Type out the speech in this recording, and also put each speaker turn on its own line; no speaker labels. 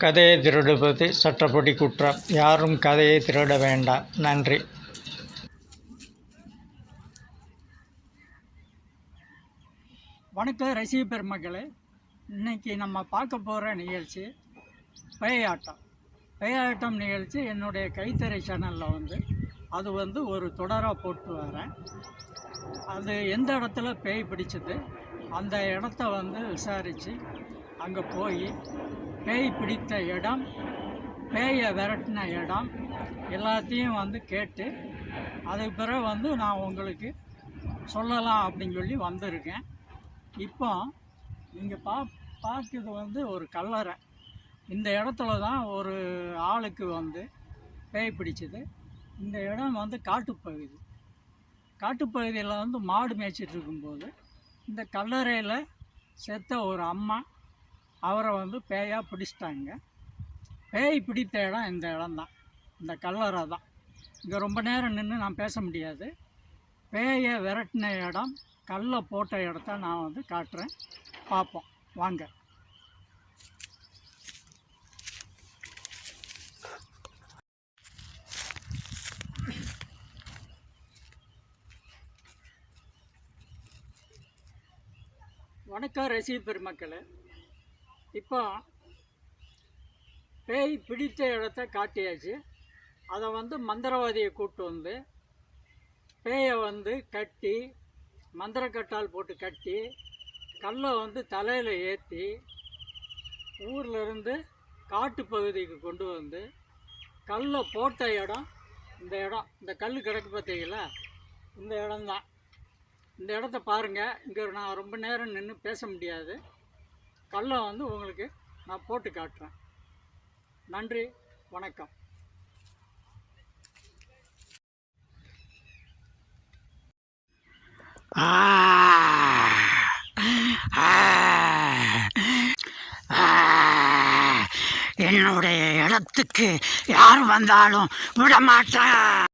கதையை திருடுவது சட்டப்படி குற்றம். யாரும் கதையை திருட வேண்டாம். நன்றி.
வணக்கம் ரசிக பெருமக்களே. இன்றைக்கி நம்ம பார்க்க போகிற நிகழ்ச்சி பேயாட்டம். பேயாட்டம் நிகழ்ச்சி என்னுடைய கைத்தறி சேனலில் அது ஒரு தொடராக போட்டு வரேன். அது எந்த இடத்துல பேய் பிடிச்சது, அந்த இடத்த விசாரித்து அங்கே போய் பேய் பிடித்த இடம், பேயை விரட்டின இடம் எல்லாத்தையும் கேட்டு அதுக்கு பிறகு நான் உங்களுக்கு சொல்லலாம் அப்படின்னு சொல்லி வந்திருக்கேன். இப்போ நீங்கள் பார்க்குறது ஒரு கல்லறை. இந்த இடத்துல தான் ஒரு ஆளுக்கு பேய் பிடிச்சது. இந்த இடம் காட்டுப்பகுதி. காட்டுப்பகுதியில் மாடு மேய்ச்சிட்டு இருக்கும்போது இந்த கல்லறையில் செத்த ஒரு அம்மா அவரை பேயாக பிடிச்சிட்டாங்க. பேய் பிடித்த இடம் இந்த இடம்தான், இந்த கல்லறை தான். இங்கே ரொம்ப நேரம் நின்று நான் பேச முடியாது. பேயை விரட்டின இடம், கல்லை போட்ட இடத்த நான் காட்டுறேன், பார்ப்போம் வாங்க. வணக்கம் ரசிக பெருமக்களே. இப்போ பேய் பிடித்த இடத்த காட்டியாச்சு. அதை மந்திரவாதியை கூப்பிட்டு பேயை கட்டி, மந்திரக்கட்டால் போட்டு கட்டி, கல்லை தலையில் ஏற்றி ஊர்லேருந்து காட்டு பகுதிக்கு கொண்டு கல்லை போட்ட இடம் இந்த இடம். இந்த கல் கிடக்கு பார்த்தீங்களா, இந்த இடம்தான். இந்த இடத்த பாருங்கள். இங்கே நான் ரொம்ப நேரம் நின்று பேச முடியாது. கல்லை உங்களுக்கு நான் போட்டு காட்டுறேன். நன்றி, வணக்கம்.
என்னுடைய இடத்துக்கு யார் வந்தாலும் விட மாட்டேன்.